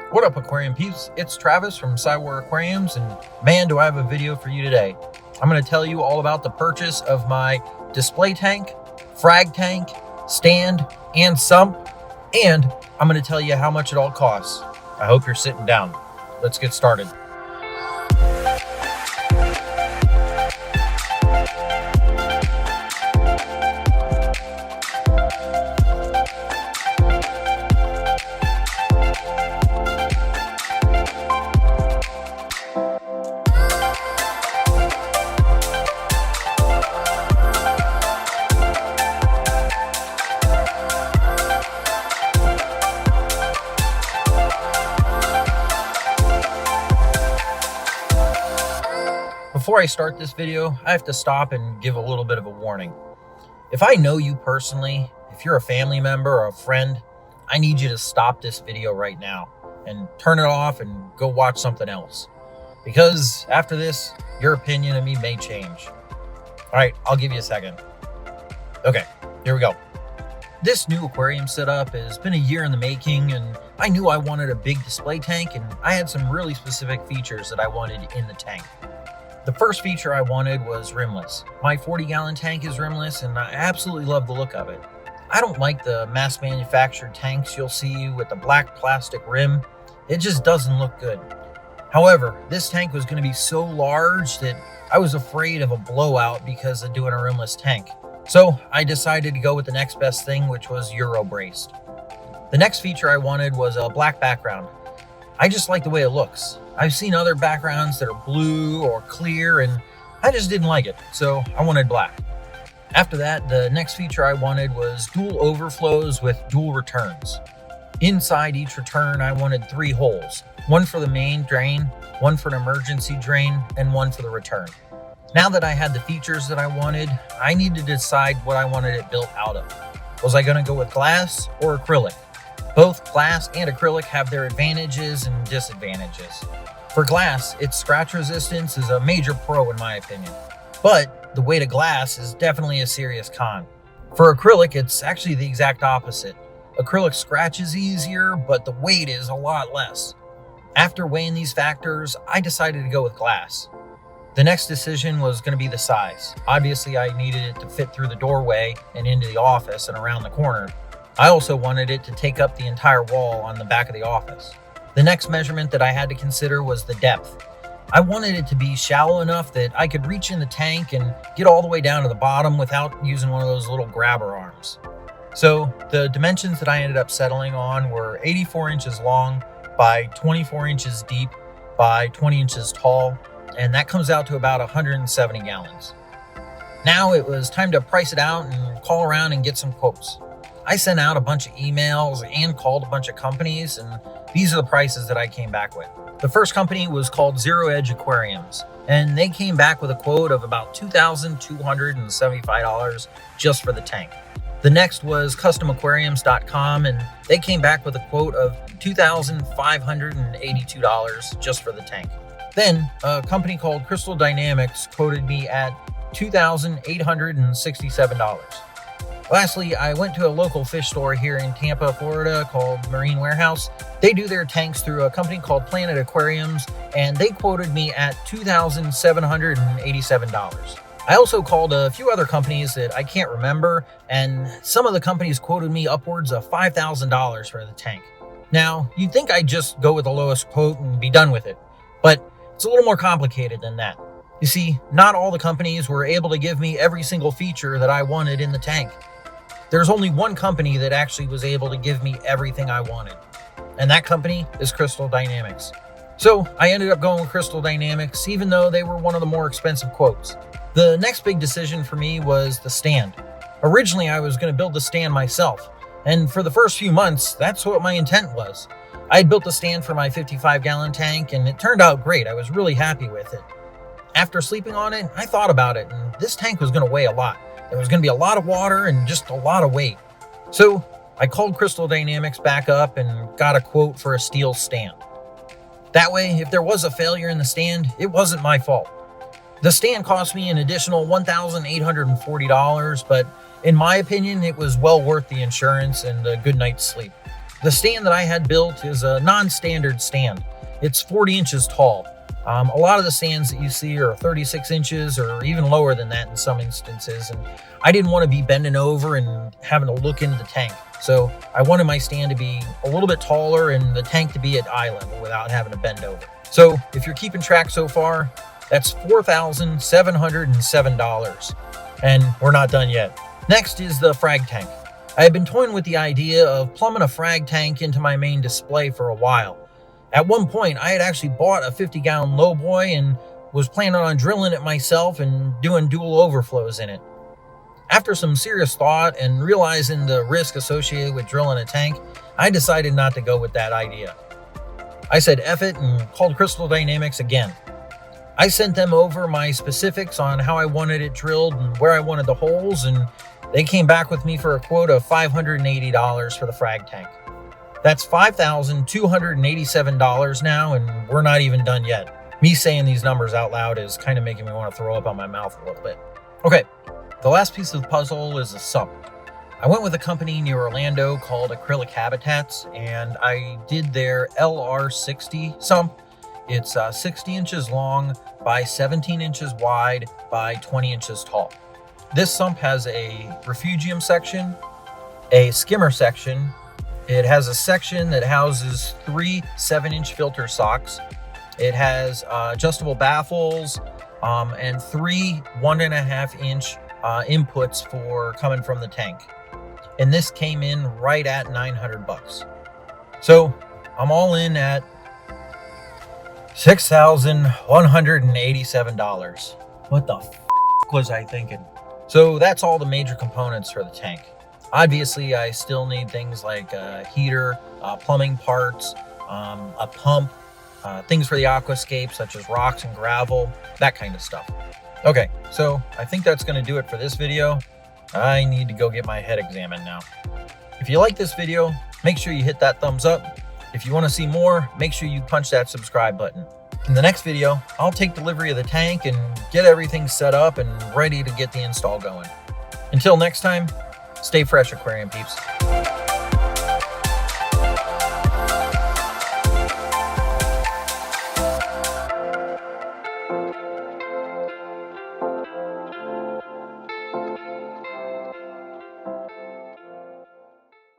What up, aquarium peeps? It's Travis from Aquariums, and man, do I have a video for you today. I'm going to tell you all about the purchase of my display tank, frag tank, stand, and sump, and I'm going to tell you how much it all costs. I hope you're sitting down. Let's get started. Before I start this video, I have to stop and give a little bit of a warning. If I know you personally, if you're a family member or a friend, I need you to stop this video right now and turn it off and go watch something else. Because after this, your opinion of me may change. All right, I'll give you a second. Okay, here we go. This new aquarium setup has been a year in the making, and I knew I wanted a big display tank, and I had some really specific features that I wanted in the tank. The first feature I wanted was rimless. My 40-gallon tank is rimless, and I absolutely love the look of it. I don't like the mass manufactured tanks you'll see with the black plastic rim. It just doesn't look good. However, this tank was going to be so large that I was afraid of a blowout because of doing a rimless tank. So I decided to go with the next best thing, which was Euro braced. The next feature I wanted was a black background. I just like the way it looks. I've seen other backgrounds that are blue or clear, and I just didn't like it, so I wanted black. After that, the next feature I wanted was dual overflows with dual returns. Inside each return, I wanted 3 holes, one for the main drain, one for an emergency drain, and one for the return. Now that I had the features that I wanted, I needed to decide what I wanted it built out of. Was I going to go with glass or acrylic? Both glass and acrylic have their advantages and disadvantages. For glass, its scratch resistance is a major pro in my opinion, but the weight of glass is definitely a serious con. For acrylic, it's actually the exact opposite. Acrylic scratches easier, but the weight is a lot less. After weighing these factors, I decided to go with glass. The next decision was going to be the size. Obviously, I needed it to fit through the doorway and into the office and around the corner. I also wanted it to take up the entire wall on the back of the office. The next measurement that I had to consider was the depth. I wanted it to be shallow enough that I could reach in the tank and get all the way down to the bottom without using one of those little grabber arms. So the dimensions that I ended up settling on were 84 inches long by 24 inches deep by 20 inches tall, and that comes out to about 170 gallons. Now it was time to price it out and call around and get some quotes. I sent out a bunch of emails and called a bunch of companies, and these are the prices that I came back with. The first company was called Zero Edge Aquariums, and they came back with a quote of about $2,275 just for the tank. The next was customaquariums.com, and they came back with a quote of $2,582 just for the tank. Then a company called Crystal Dynamics quoted me at $2,867. Lastly, I went to a local fish store here in Tampa, Florida called Marine Warehouse. They do their tanks through a company called Planet Aquariums, and they quoted me at $2,787. I also called a few other companies that I can't remember, and some of the companies quoted me upwards of $5,000 for the tank. Now, you'd think I'd just go with the lowest quote and be done with it, but it's a little more complicated than that. You see, not all the companies were able to give me every single feature that I wanted in the tank. There's only one company that actually was able to give me everything I wanted, and that company is Crystal Dynamics. So I ended up going with Crystal Dynamics, even though they were one of the more expensive quotes. The next big decision for me was the stand. Originally, I was going to build the stand myself, and for the first few months, that's what my intent was. I had built the stand for my 55-gallon tank, and it turned out great. I was really happy with it. After sleeping on it, I thought about it, and this tank was going to weigh a lot. There was going to be a lot of water and just a lot of weight. So I called Crystal Dynamics back up and got a quote for a steel stand. That way, if there was a failure in the stand, it wasn't my fault. The stand cost me an additional $1,840, but in my opinion, it was well worth the insurance and a good night's sleep. The stand that I had built is a non-standard stand. It's 40 inches tall. A lot of the stands that you see are 36 inches or even lower than that in some instances. And I didn't want to be bending over and having to look into the tank. So I wanted my stand to be a little bit taller and the tank to be at eye level without having to bend over. So if you're keeping track so far, that's $4,707. And we're not done yet. Next is the frag tank. I had been toying with the idea of plumbing a frag tank into my main display for a while. At one point, I had actually bought a 50-gallon lowboy and was planning on drilling it myself and doing dual overflows in it. After some serious thought and realizing the risk associated with drilling a tank, I decided not to go with that idea. I said F it and called Crystal Dynamics again. I sent them over my specifics on how I wanted it drilled and where I wanted the holes, and they came back with me for a quote of $580 for the frag tank. That's $5,287 now, and we're not even done yet. Me saying these numbers out loud is kind of making me want to throw up on my mouth a little bit. Okay, the last piece of the puzzle is a sump. I went with a company near Orlando called Acrylic Habitats, and I did their LR60 sump. It's 60 inches long by 17 inches wide by 20 inches tall. This sump has a refugium section, a skimmer section. It has a section that houses 3 7-inch filter socks. It has adjustable baffles and 3 1.5-inch inputs for coming from the tank. And this came in right at $900. So I'm all in at $6,187. What the was I thinking? So that's all the major components for the tank. Obviously, I still need things like a heater, plumbing parts, a pump, things for the aquascape such as rocks and gravel, that kind of stuff. Okay, so I think that's going to do it for this video. I need to go get my head examined now. If you like this video, make sure you hit that thumbs up. If you want to see more, make sure you punch that subscribe button. In the next video, I'll take delivery of the tank and get everything set up and ready to get the install going. Until next time, stay fresh, aquarium peeps.